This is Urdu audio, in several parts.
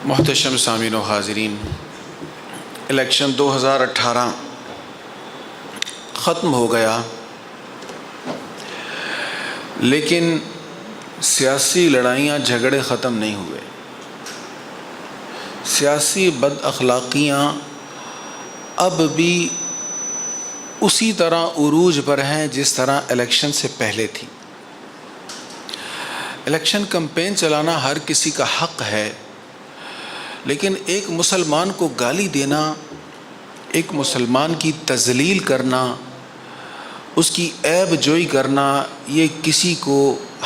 محتشم سامعین و حاضرین، الیکشن 2018 ختم ہو گیا، لیکن سیاسی لڑائیاں جھگڑے ختم نہیں ہوئے۔ سیاسی بد اخلاقیاں اب بھی اسی طرح عروج پر ہیں جس طرح الیکشن سے پہلے تھی۔ الیکشن کمپین چلانا ہر کسی کا حق ہے، لیکن ایک مسلمان کو گالی دینا، ایک مسلمان کی تذلیل کرنا، اس کی عیب جوئی کرنا، یہ کسی کو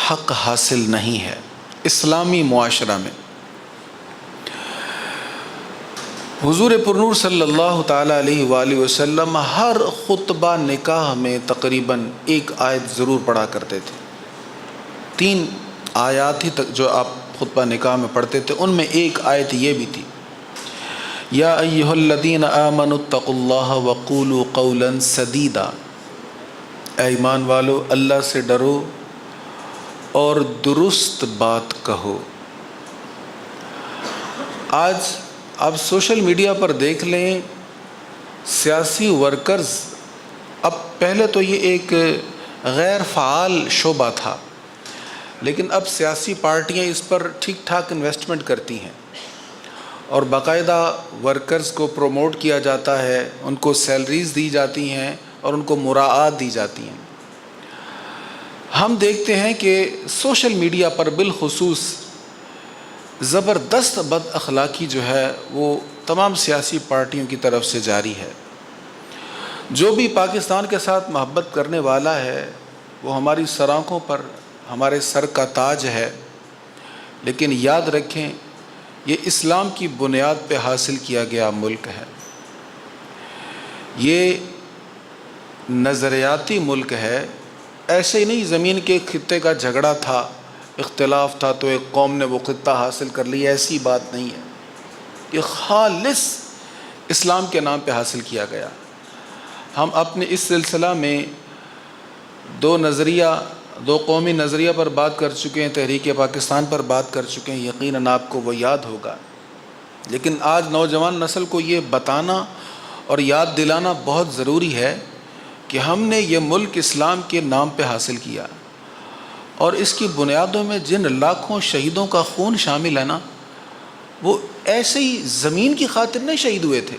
حق حاصل نہیں ہے اسلامی معاشرہ میں۔ حضور پرنور صلی اللہ تعالیٰ علیہ وآلہ وسلم ہر خطبہ نکاح میں تقریباً ایک آیت ضرور پڑھا کرتے تھے۔ 3 آیات ہی تک جو آپ خطبہ نکاح میں پڑھتے تھے، ان میں ایک آیت یہ بھی تھی، یا ایھا الذین آمنوا اتقوا اللہ وقولوا قولا سدیدا، اے ایمان والو اللہ سے ڈرو اور درست بات کہو۔ آج آپ سوشل میڈیا پر دیکھ لیں، سیاسی ورکرز، اب پہلے تو یہ ایک غیر فعال شعبہ تھا، لیکن اب سیاسی پارٹیاں اس پر ٹھیک ٹھاک انویسٹمنٹ کرتی ہیں اور باقاعدہ ورکرز کو پروموٹ کیا جاتا ہے، ان کو سیلریز دی جاتی ہیں اور ان کو مراعات دی جاتی ہیں۔ ہم دیکھتے ہیں کہ سوشل میڈیا پر بالخصوص زبردست بد اخلاقی جو ہے وہ تمام سیاسی پارٹیوں کی طرف سے جاری ہے۔ جو بھی پاکستان کے ساتھ محبت کرنے والا ہے وہ ہماری سر آنکھوں پر ہمارے سر کا تاج ہے، لیکن یاد رکھیں یہ اسلام کی بنیاد پہ حاصل کیا گیا ملک ہے، یہ نظریاتی ملک ہے۔ ایسے ہی نہیں زمین کے خطے کا جھگڑا تھا، اختلاف تھا تو ایک قوم نے وہ خطہ حاصل کر لیا، ایسی بات نہیں ہے۔ یہ خالص اسلام کے نام پہ حاصل کیا گیا۔ ہم اپنے اس سلسلہ میں 2 قومی نظریہ پر بات کر چکے ہیں، تحریک پاکستان پر بات کر چکے ہیں، یقیناً آپ کو وہ یاد ہوگا، لیکن آج نوجوان نسل کو یہ بتانا اور یاد دلانا بہت ضروری ہے کہ ہم نے یہ ملک اسلام کے نام پہ حاصل کیا، اور اس کی بنیادوں میں جن لاکھوں شہیدوں کا خون شامل ہے نا، وہ ایسے ہی زمین کی خاطر نہیں شہید ہوئے تھے،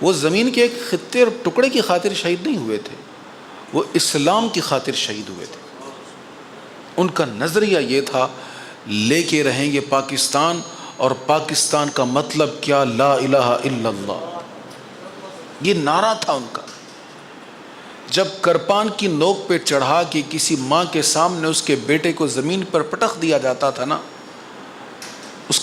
وہ زمین کے ایک خطے اور ٹکڑے کی خاطر شہید نہیں ہوئے تھے، وہ اسلام کی خاطر شہید ہوئے تھے۔ ان کا نظریہ یہ تھا، لے کے رہیں گے پاکستان، اور پاکستان کا مطلب کیا، لا الہ الا اللہ، یہ نعرہ تھا ان کا۔ جب کرپان کی نوک پہ چڑھا کے کسی ماں کے سامنے اس کے بیٹے کو زمین پر پٹخ دیا جاتا تھا نا، اس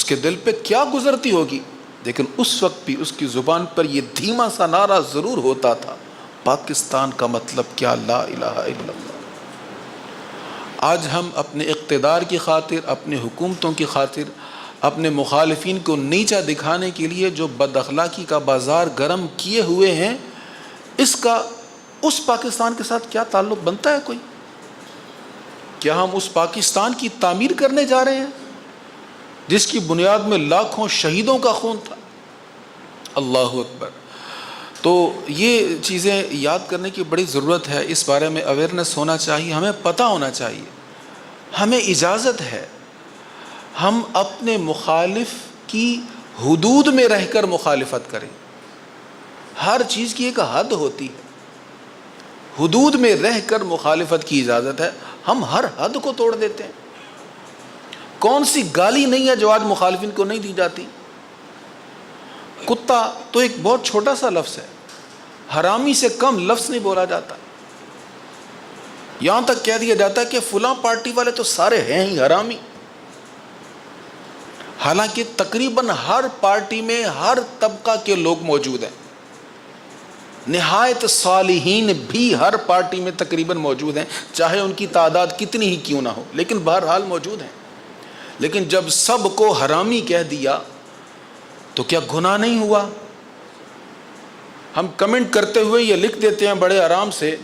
کے دل پہ کیا گزرتی ہوگی، لیکن اس وقت بھی اس کی زبان پر یہ دھیما سا نعرہ ضرور ہوتا تھا، پاکستان کا مطلب کیا، لا الہ الا اللہ۔ آج ہم اپنے اقتدار کی خاطر، اپنے حکومتوں کی خاطر، اپنے مخالفین کو نیچا دکھانے کے لیے جو بد اخلاقی کا بازار گرم کیے ہوئے ہیں، اس کا اس پاکستان کے ساتھ کیا تعلق بنتا ہے کوئی؟ کیا ہم اس پاکستان کی تعمیر کرنے جا رہے ہیں جس کی بنیاد میں لاکھوں شہیدوں کا خون تھا؟ اللہ اکبر۔ تو یہ چیزیں یاد کرنے کی بڑی ضرورت ہے، اس بارے میں اویئرنیس ہونا چاہیے، ہمیں پتہ ہونا چاہیے، ہمیں اجازت ہے ہم اپنے مخالف کی حدود میں رہ کر مخالفت کریں۔ ہر چیز کی ایک حد ہوتی ہے، حدود میں رہ کر مخالفت کی اجازت ہے، ہم ہر حد کو توڑ دیتے ہیں۔ کون سی گالی نہیں ہے جو آج مخالفین کو نہیں دی جاتی؟ کتا تو ایک بہت چھوٹا سا لفظ ہے، حرامی سے کم لفظ نہیں بولا جاتا۔ یہاں تک کہہ دیا جاتا ہے کہ فلاں پارٹی والے تو سارے ہیں ہی حرامی، حالانکہ تقریباً ہر پارٹی میں ہر طبقہ کے لوگ موجود ہیں، نہایت صالحین بھی ہر پارٹی میں تقریباً موجود ہیں، چاہے ان کی تعداد کتنی ہی کیوں نہ ہو، لیکن بہرحال موجود ہیں۔ لیکن جب سب کو حرامی کہہ دیا تو کیا گناہ نہیں ہوا؟ ہم کمنٹ کرتے ہوئے یہ لکھ دیتے ہیں بڑے آرام سے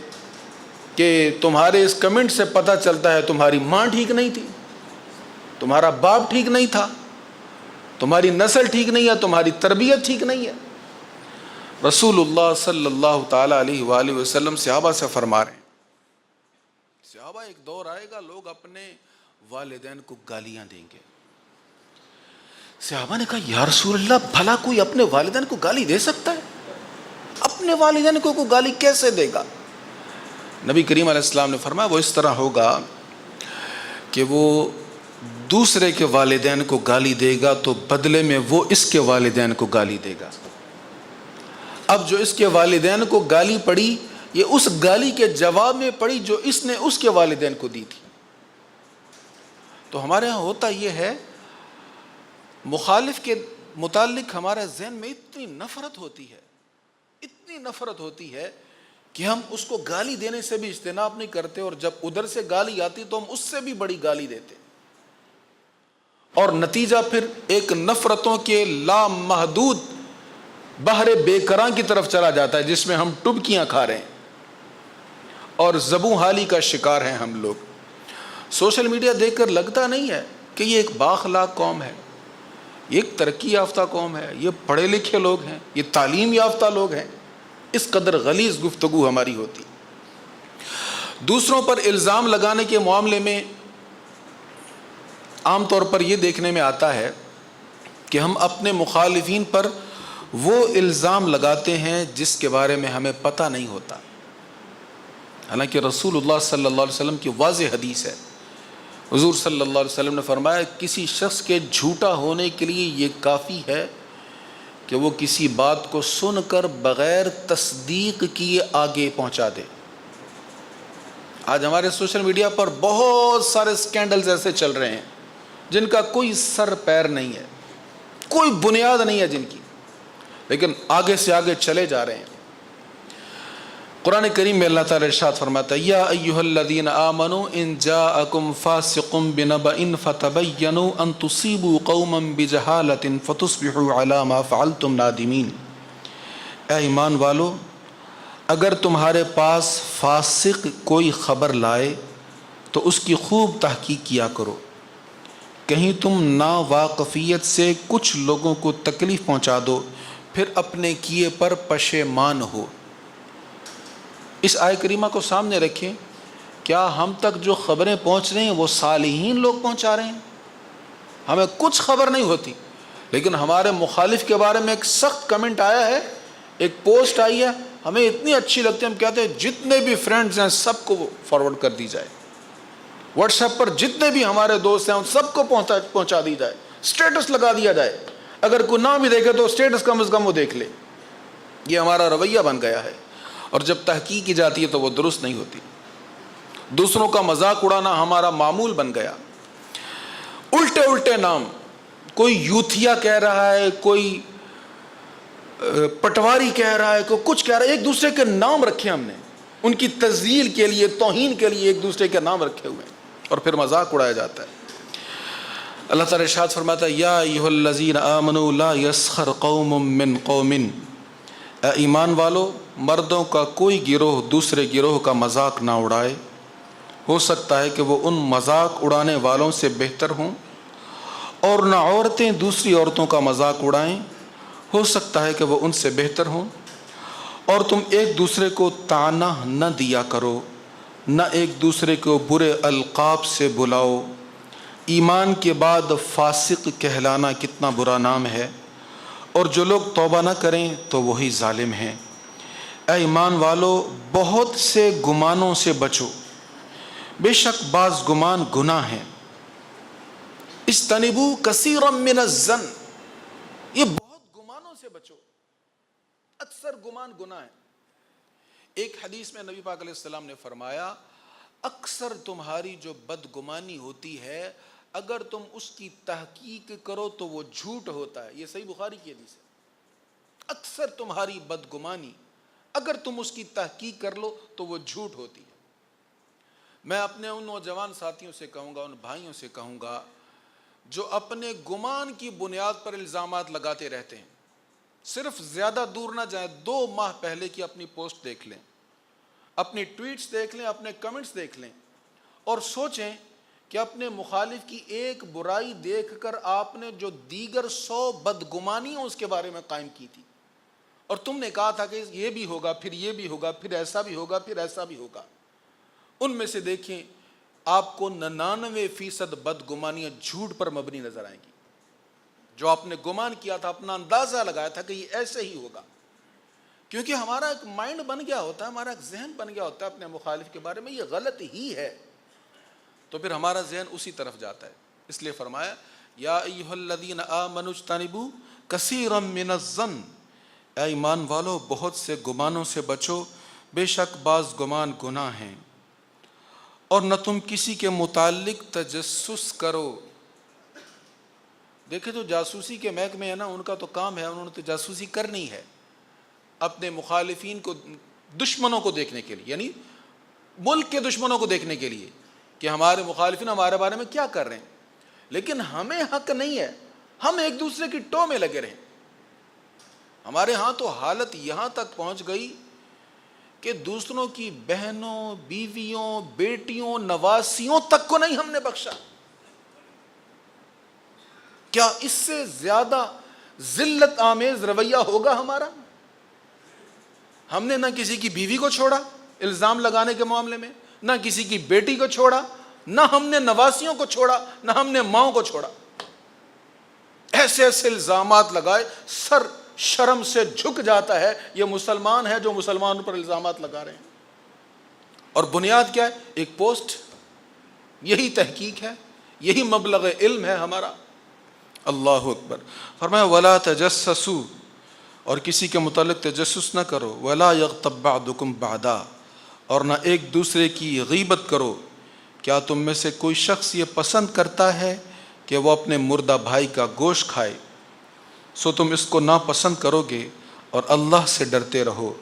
کہ تمہارے اس کمنٹ سے پتہ چلتا ہے تمہاری ماں ٹھیک نہیں تھی، تمہارا باپ ٹھیک نہیں تھا، تمہاری نسل ٹھیک نہیں ہے، تمہاری تربیت ٹھیک نہیں ہے۔ رسول اللہ صلی اللہ تعالی علیہ وآلہ وسلم صحابہ سے فرما رہے ہیں، صحابہ ایک دور آئے گا لوگ اپنے والدین کو گالیاں دیں گے۔ صحابہ نے کہا یا رسول اللہ، بھلا کوئی اپنے والدین کو گالی دے سکتا ہے؟ اپنے والدین کو کوئی گالی کیسے دے گا؟ نبی کریم علیہ السلام نے فرمایا وہ اس طرح ہوگا کہ وہ دوسرے کے والدین کو گالی دے گا تو بدلے میں وہ اس کے والدین کو گالی دے گا۔ اب جو اس کے والدین کو گالی پڑی، یہ اس گالی کے جواب میں پڑی جو اس نے اس کے والدین کو دی تھی۔ تو ہمارے ہاں ہوتا یہ ہے، مخالف کے متعلق ہمارے ذہن میں اتنی نفرت ہوتی ہے، اتنی نفرت ہوتی ہے کہ ہم اس کو گالی دینے سے بھی اجتناب نہیں کرتے، اور جب ادھر سے گالی آتی تو ہم اس سے بھی بڑی گالی دیتے، اور نتیجہ پھر ایک نفرتوں کے لامحدود بحر بے کراں کی طرف چلا جاتا ہے، جس میں ہم ٹبکیاں کھا رہے ہیں اور زبوں حالی کا شکار ہیں ہم لوگ۔ سوشل میڈیا دیکھ کر لگتا نہیں ہے کہ یہ ایک بااخلاق قوم ہے، یہ ایک ترقی یافتہ قوم ہے، یہ پڑھے لکھے لوگ ہیں، یہ تعلیم یافتہ لوگ ہیں؟ اس قدر غلیظ گفتگو ہماری ہوتی۔ دوسروں پر الزام لگانے کے معاملے میں عام طور پر یہ دیکھنے میں آتا ہے کہ ہم اپنے مخالفین پر وہ الزام لگاتے ہیں جس کے بارے میں ہمیں پتہ نہیں ہوتا، حالانکہ رسول اللہ صلی اللہ علیہ وسلم کی واضح حدیث ہے۔ حضور صلی اللہ علیہ وسلم نے فرمایا کسی شخص کے جھوٹا ہونے کے لیے یہ کافی ہے کہ وہ کسی بات کو سن کر بغیر تصدیق کیے آگے پہنچا دے۔ آج ہمارے سوشل میڈیا پر بہت سارے سکینڈلز ایسے چل رہے ہیں جن کا کوئی سر پیر نہیں ہے، کوئی بنیاد نہیں ہے جن کی، لیکن آگے سے آگے چلے جا رہے ہیں۔ قرآن کریم میں اللہ تعالیٰ ارشاد فرماتا ہے یا ایھا الذین آمنوا ان جاءکم فاسق بنبأ فتبینوا ان تصیبوا قوما بجہالۃ فتصبحوا علی ما فعلتم نادمین۔ اے ایمان والو، اگر تمہارے پاس فاسق کوئی خبر لائے تو اس کی خوب تحقیق کیا کرو، کہیں تم ناواقفیت سے کچھ لوگوں کو تکلیف پہنچا دو پھر اپنے کیے پر پشیمان ہو۔ اس آیہ کریمہ کو سامنے رکھیں، کیا ہم تک جو خبریں پہنچ رہی ہیں وہ صالحین لوگ پہنچا رہے ہیں؟ ہمیں کچھ خبر نہیں ہوتی، لیکن ہمارے مخالف کے بارے میں ایک سخت کمنٹ آیا ہے، ایک پوسٹ آئی ہے، ہمیں اتنی اچھی لگتی ہے، ہم کہتے ہیں جتنے بھی فرینڈز ہیں سب کو فارورڈ کر دی جائے، واٹس ایپ پر جتنے بھی ہمارے دوست ہیں ان سب کو پہنچا دی جائے، سٹیٹس لگا دیا جائے، اگر کوئی نہ بھی دیکھے تو سٹیٹس کم از کم وہ دیکھ لے۔ یہ ہمارا رویہ بن گیا ہے، اور جب تحقیق کی جاتی ہے تو وہ درست نہیں ہوتی۔ دوسروں کا مذاق اڑانا ہمارا معمول بن گیا، الٹے الٹے نام، کوئی یوتھیا کہہ رہا ہے، کوئی پٹواری کہہ رہا ہے، کوئی کچھ کہہ رہا ہے، ایک دوسرے کے نام رکھے ہم نے، ان کی تذلیل کے لیے، توہین کے لیے ایک دوسرے کے نام رکھے ہوئے ہیں، اور پھر مذاق اڑایا جاتا ہے۔ اللہ تعالیٰ ارشاد فرماتا ہے یا ایھا الذین آمنوا لا یسخر قوم من قوم، اے ایمان والو، مردوں کا کوئی گروہ دوسرے گروہ کا مذاق نہ اڑائے، ہو سکتا ہے کہ وہ ان مذاق اڑانے والوں سے بہتر ہوں، اور نہ عورتیں دوسری عورتوں کا مذاق اڑائیں، ہو سکتا ہے کہ وہ ان سے بہتر ہوں، اور تم ایک دوسرے کو طعنہ نہ دیا کرو، نہ ایک دوسرے کو برے القاب سے بلاؤ، ایمان کے بعد فاسق کہلانا کتنا برا نام ہے، اور جو لوگ توبہ نہ کریں تو وہی ظالم ہیں۔ اے ایمان والو، بہت سے گمانوں سے بچو، بے شک بعض گمان گناہ ہیں، اجتنبوا کثیرا من الظن، یہ بہت گمانوں سے بچو، اکثر گمان گناہ ہے۔ ایک حدیث میں نبی پاک علیہ السلام نے فرمایا اکثر تمہاری جو بدگمانی ہوتی ہے اگر تم اس کی تحقیق کرو تو وہ جھوٹ ہوتا ہے، یہ صحیح بخاری کی حدیث ہے۔ اکثر تمہاری بدگمانی اگر تم اس کی تحقیق کر لو تو وہ جھوٹ ہوتی ہے۔ میں اپنے ان نوجوان ساتھیوں سے کہوں گا، ان بھائیوں سے کہوں گا جو اپنے گمان کی بنیاد پر الزامات لگاتے رہتے ہیں، صرف زیادہ دور نہ جائیں، 2 ماہ پہلے کی اپنی پوسٹ دیکھ لیں، اپنی ٹویٹس دیکھ لیں، اپنے کمنٹس دیکھ لیں، اور سوچیں کہ اپنے مخالف کی ایک برائی دیکھ کر آپ نے جو دیگر 100 بدگمانیاں اس کے بارے میں قائم کی تھی، اور تم نے کہا تھا کہ یہ بھی ہوگا، پھر یہ بھی ہوگا، پھر ایسا بھی ہوگا، پھر ایسا بھی ہوگا، ان میں سے دیکھیں آپ کو 99% بدگمانیاں جھوٹ پر مبنی نظر آئیں گی۔ جو آپ نے گمان کیا تھا، اپنا اندازہ لگایا تھا کہ یہ ایسے ہی ہوگا، کیونکہ ہمارا ایک مائنڈ بن گیا ہوتا ہے، ہمارا ایک ذہن بن گیا ہوتا ہے اپنے مخالف کے بارے میں یہ غلط ہی ہے، تو پھر ہمارا ذہن اسی طرف جاتا ہے۔ اس لیے فرمایا یا ایھا الذین آمنوا اجتنبوا کثیرا من الظن، اے ایمان والو بہت سے گمانوں سے بچو، بے شک بعض گمان گناہ ہیں، اور نہ تم کسی کے متعلق تجسس کرو۔ دیکھیں جو جاسوسی کے محکمے ہیں نا، ان کا تو کام ہے، انہوں نے تو جاسوسی کرنی ہے اپنے مخالفین کو، دشمنوں کو دیکھنے کے لیے، یعنی ملک کے دشمنوں کو دیکھنے کے لیے کہ ہمارے مخالفین ہمارے بارے میں کیا کر رہے ہیں۔ لیکن ہمیں حق نہیں ہے ہم ایک دوسرے کی ٹو میں لگے رہیں۔ ہمارے ہاں تو حالت یہاں تک پہنچ گئی کہ دوسروں کی بہنوں، بیویوں، بیٹیوں، نواسیوں تک کو نہیں ہم نے بخشا۔ کیا اس سے زیادہ ذلت آمیز رویہ ہوگا ہمارا؟ ہم نے نہ کسی کی بیوی کو چھوڑا الزام لگانے کے معاملے میں، نہ کسی کی بیٹی کو چھوڑا، نہ ہم نے نواسیوں کو چھوڑا، نہ ہم نے ماؤں کو چھوڑا۔ ایسے ایسے الزامات لگائے، سر شرم سے جھک جاتا ہے یہ مسلمان ہے جو مسلمانوں پر الزامات لگا رہے ہیں۔ اور بنیاد کیا ہے؟ ایک پوسٹ، یہی تحقیق ہے، یہی مبلغ علم ہے ہمارا۔ اللہ اکبر۔ فرمایا ولا تجسسوا، اور کسی کے متعلق تجسس نہ کرو، ولا یغتب بعضکم بعضا، اور نہ ایک دوسرے کی غیبت کرو۔ کیا تم میں سے کوئی شخص یہ پسند کرتا ہے کہ وہ اپنے مردہ بھائی کا گوشت کھائے؟ سو تم اس کو ناپسند کرو گے، اور اللہ سے ڈرتے رہو،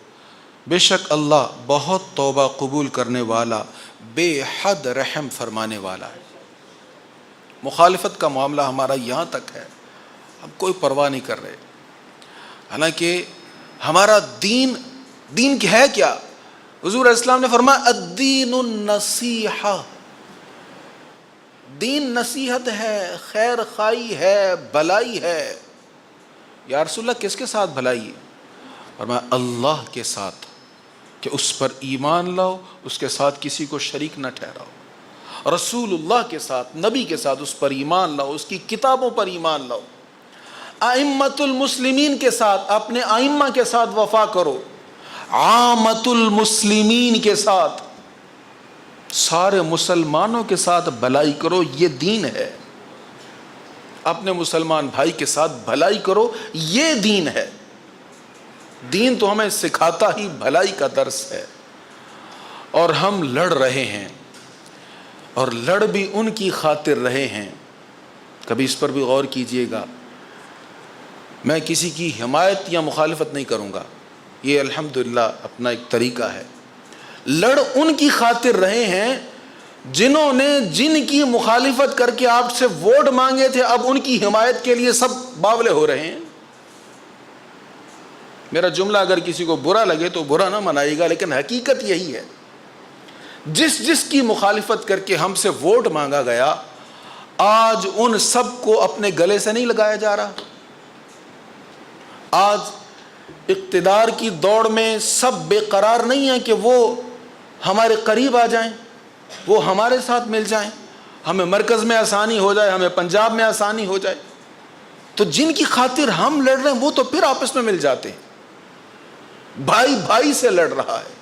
بے شک اللہ بہت توبہ قبول کرنے والا، بے حد رحم فرمانے والا ہے۔ مخالفت کا معاملہ ہمارا یہاں تک ہے، ہم کوئی پرواہ نہیں کر رہے، حالانکہ ہمارا دین ہے کیا؟ حضور اسلام نے فرمایا الدین النصیحہ، دین نصیحت ہے، خیر خواہی ہے، بھلائی ہے۔ یا رسول اللہ کس کے ساتھ بھلائی ہے؟ فرمایا اللہ کے ساتھ، کہ اس پر ایمان لاؤ، اس کے ساتھ کسی کو شریک نہ ٹھہراؤ، رسول اللہ کے ساتھ، نبی کے ساتھ اس پر ایمان لاؤ، اس کی کتابوں پر ایمان لاؤ، ائمۃ المسلمین کے ساتھ، اپنے ائمہ کے ساتھ وفا کرو، عامۃ المسلمین کے ساتھ، سارے مسلمانوں کے ساتھ بھلائی کرو، یہ دین ہے۔ اپنے مسلمان بھائی کے ساتھ بھلائی کرو، یہ دین ہے۔ دین تو ہمیں سکھاتا ہی بھلائی کا درس ہے، اور ہم لڑ رہے ہیں، اور لڑ بھی ان کی خاطر رہے ہیں۔ کبھی اس پر بھی غور کیجئے گا، میں کسی کی حمایت یا مخالفت نہیں کروں گا، یہ الحمدللہ اپنا ایک طریقہ ہے۔ لڑ ان کی خاطر رہے ہیں جنہوں نے جن کی مخالفت کر کے آپ سے ووٹ مانگے تھے، اب ان کی حمایت کے لیے سب باولے ہو رہے ہیں۔ میرا جملہ اگر کسی کو برا لگے تو برا نہ منائے گا، لیکن حقیقت یہی ہے، جس کی مخالفت کر کے ہم سے ووٹ مانگا گیا، آج ان سب کو اپنے گلے سے نہیں لگایا جا رہا۔ آج اقتدار کی دوڑ میں سب بے قرار نہیں ہیں کہ وہ ہمارے قریب آ جائیں، وہ ہمارے ساتھ مل جائیں، ہمیں مرکز میں آسانی ہو جائے، ہمیں پنجاب میں آسانی ہو جائے۔ تو جن کی خاطر ہم لڑ رہے ہیں وہ تو پھر آپس میں مل جاتے ہیں۔ بھائی بھائی سے لڑ رہا ہے،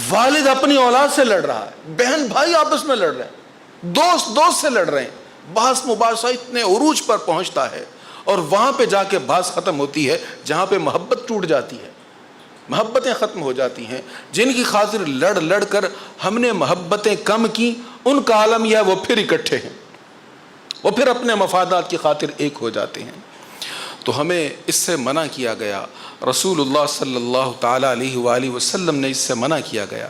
والد اپنی اولاد سے لڑ رہا ہے، بہن بھائی آپس میں لڑ رہے ہیں، دوست دوست سے لڑ رہے ہیں، بحث مباحثہ اتنے عروج پر پہنچتا ہے، اور وہاں پہ جا کے بحث ختم ہوتی ہے جہاں پہ محبت ٹوٹ جاتی ہے، محبتیں ختم ہو جاتی ہیں۔ جن کی خاطر لڑ لڑ کر ہم نے محبتیں کم کی، ان کا عالم یہ ہے وہ پھر اکٹھے ہیں، وہ پھر اپنے مفادات کی خاطر ایک ہو جاتے ہیں۔ تو ہمیں اس سے منع کیا گیا، رسول اللہ صلی اللہ تعالیٰ علیہ وآلہ وسلم نے اس سے منع کیا گیا۔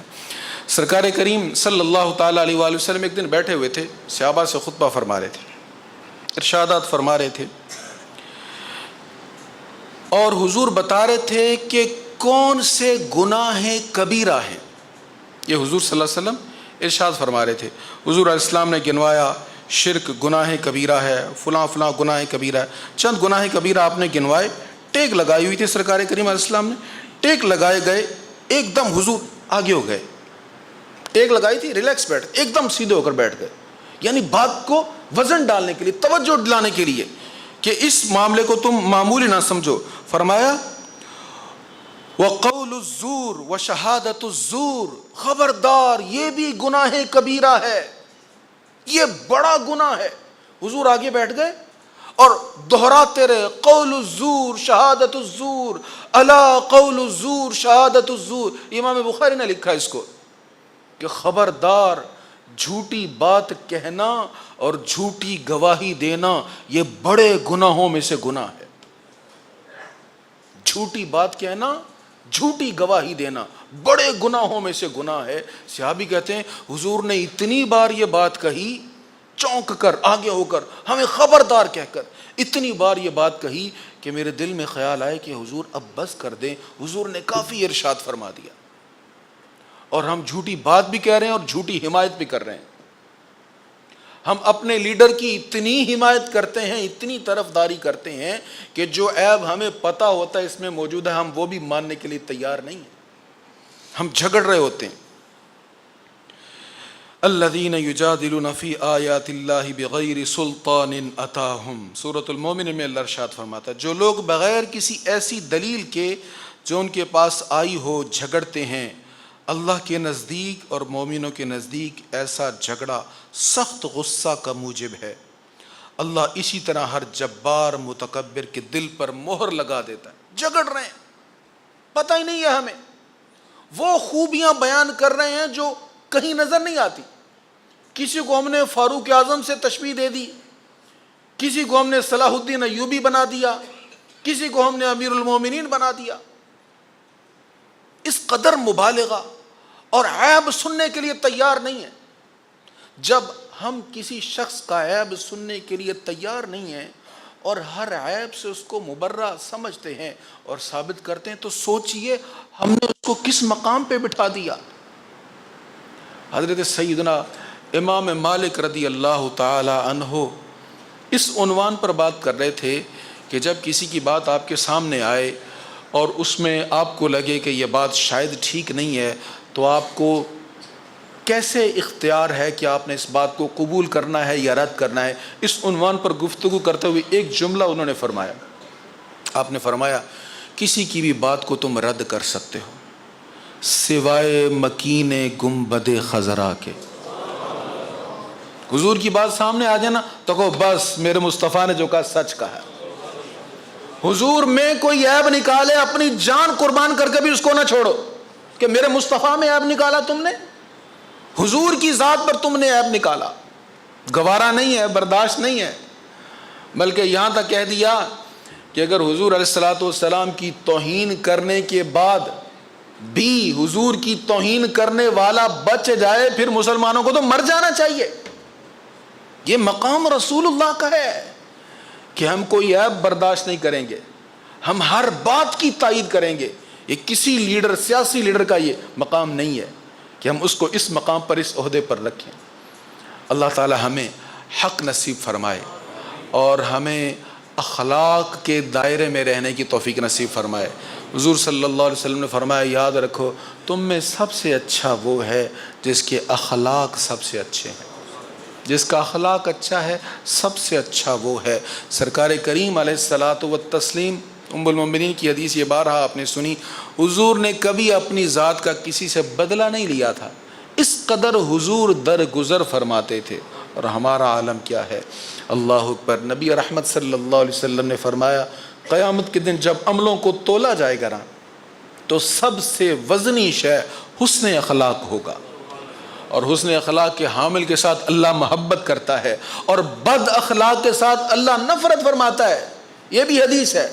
سرکار کریم صلی اللہ تعالیٰ علیہ وآلہ وسلم ایک دن بیٹھے ہوئے تھے، صحابہ سے خطبہ فرما رہے تھے، ارشادات فرما رہے تھے، اور حضور بتا رہے تھے کہ کون سے گناہ کبیرہ ہیں۔ یہ حضور صلی اللہ علیہ وسلم ارشاد فرما رہے تھے، حضور علیہ السلام نے گنوایا شرک گناہ کبیرہ ہے، فلاں فلاں گناہ کبیرہ ہے، چند گناہ کبیرہ آپ نے گنوائے، ٹیک لگائی ہوئی تھی سرکار کریم علیہ السلام نے، ٹیک لگائے گئے، ایک دم حضور آگے ہو گئے، ٹیک لگائی تھی، ریلیکس بیٹھ، ایک دم سیدھے ہو کر بیٹھ گئے، یعنی بات کو وزن ڈالنے کے لیے، توجہ دلانے کے لیے کہ اس معاملے کو تم معمولی نہ سمجھو۔ فرمایا وَقَوْلُ الزُّورِ وَشَهَادَةُ الزُّورِ، خبردار یہ بھی گناہ کبیرہ ہے، یہ بڑا گناہ ہے۔ حضور آگے بیٹھ گئے اور دہراتے رہے قول الزور شہادت الزور، الا قول الزور شہادت الزور۔ امام بخاری نے لکھا اس کو کہ خبردار جھوٹی بات کہنا اور جھوٹی گواہی دینا یہ بڑے گناہوں میں سے گناہ ہے۔ جھوٹی بات کہنا، جھوٹی گواہی دینا بڑے گناہوں میں سے گناہ ہے۔ صحابی کہتے ہیں حضور نے اتنی بار یہ بات کہی، چونک کر آگے ہو کر ہمیں خبردار کہہ کر اتنی بار یہ بات کہی کہ میرے دل میں خیال آئے کہ حضور اب بس کر دیں۔ حضور نے کافی ارشاد فرما دیا، اور ہم جھوٹی بات بھی کہہ رہے ہیں اور جھوٹی حمایت بھی کر رہے ہیں۔ ہم اپنے لیڈر کی اتنی حمایت کرتے ہیں، اتنی طرفداری کرتے ہیں کہ جو عیب ہمیں پتہ ہوتا ہے اس میں موجود ہے، ہم وہ بھی ماننے کے لیے تیار نہیں ہیں، ہم جھگڑ رہے ہوتے ہیں۔ الذین یجادلون فی آیات اللہ بغیر سلطان اتاہم، سورۃ المومن میں اللہ ارشاد فرماتا ہے جو لوگ بغیر کسی ایسی دلیل کے جو ان کے پاس آئی ہو جھگڑتے ہیں، اللہ کے نزدیک اور مومنوں کے نزدیک ایسا جھگڑا سخت غصہ کا موجب ہے۔ اللہ اسی طرح ہر جبار متکبر کے دل پر مہر لگا دیتا ہے۔ جھگڑ رہے ہیں، پتہ ہی نہیں ہے ہمیں، وہ خوبیاں بیان کر رہے ہیں جو کہیں نظر نہیں آتی۔ کسی کو ہم نے فاروق اعظم سے تشبیہ دے دی، کسی کو ہم نے صلاح الدین ایوبی بنا دیا، کسی کو ہم نے امیر المومنین بنا دیا۔ اس قدر مبالغہ اور عیب سننے کے لیے تیار نہیں ہے۔ جب ہم کسی شخص کا عیب سننے کے لیے تیار نہیں ہیں اور ہر عیب سے اس کو مبرہ سمجھتے ہیں اور ثابت کرتے ہیں تو سوچئے ہم نے اس کو کس مقام پہ بٹھا دیا۔ حضرت سیدنا امام مالک رضی اللہ تعالی عنہ اس عنوان پر بات کر رہے تھے کہ جب کسی کی بات آپ کے سامنے آئے اور اس میں آپ کو لگے کہ یہ بات شاید ٹھیک نہیں ہے تو آپ کو کیسے اختیار ہے کہ آپ نے اس بات کو قبول کرنا ہے یا رد کرنا ہے۔ اس عنوان پر گفتگو کرتے ہوئے ایک جملہ انہوں نے فرمایا، آپ نے فرمایا کسی کی بھی بات کو تم رد کر سکتے ہو سوائے مکین گنبد خضرا کے۔ حضور کی بات سامنے آ جانا تو کہو بس میرے مصطفیٰ نے جو کہا سچ کہا۔ حضور میں کوئی عیب نکالے اپنی جان قربان کر کے بھی اس کو نہ چھوڑو کہ میرے مصطفیٰ میں عیب نکالا تم نے، حضور کی ذات پر تم نے عیب نکالا، گوارا نہیں ہے، برداشت نہیں ہے۔ بلکہ یہاں تک کہہ دیا کہ اگر حضور علیہ السلام کی توہین کرنے کے بعد بھی حضور کی توہین کرنے والا بچ جائے پھر مسلمانوں کو تو مر جانا چاہیے۔ یہ مقام رسول اللہ کا ہے کہ ہم کوئی عیب برداشت نہیں کریں گے، ہم ہر بات کی تائید کریں گے۔ یہ کسی لیڈر، سیاسی لیڈر کا یہ مقام نہیں ہے کہ ہم اس کو اس مقام پر، اس عہدے پر رکھیں۔ اللہ تعالی ہمیں حق نصیب فرمائے اور ہمیں اخلاق کے دائرے میں رہنے کی توفیق نصیب فرمائے۔ حضور صلی اللہ علیہ وسلم نے فرمایا یاد رکھو تم میں سب سے اچھا وہ ہے جس کے اخلاق سب سے اچھے ہیں، جس کا اخلاق اچھا ہے سب سے اچھا وہ ہے۔ سرکار کریم علیہ الصلاۃ والتسلیم، ام المؤمنین کی حدیث یہ بارہا آپ نے سنی، حضور نے کبھی اپنی ذات کا کسی سے بدلہ نہیں لیا تھا، اس قدر حضور درگزر فرماتے تھے۔ اور ہمارا عالم کیا ہے، اللہ اکبر۔ نبی رحمت صلی اللہ علیہ وسلم نے فرمایا قیامت کے دن جب عملوں کو تولا جائے گا تو سب سے وزنی شے حسن اخلاق ہوگا، اور حسن اخلاق کے حامل کے ساتھ اللہ محبت کرتا ہے اور بد اخلاق کے ساتھ اللہ نفرت فرماتا ہے۔ یہ بھی حدیث ہے،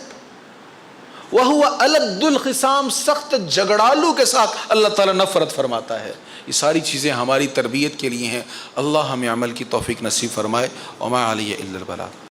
وَهُوَ أَلَدُّ الْخِصَامِ، سخت جھگڑالو کے ساتھ اللہ تعالیٰ نفرت فرماتا ہے۔ یہ ساری چیزیں ہماری تربیت کے لیے ہیں۔ اللہ ہمیں عمل کی توفیق نصیب فرمائے۔ وَمَا عَلَيَّ إِلَّا الْبَلَاغُ۔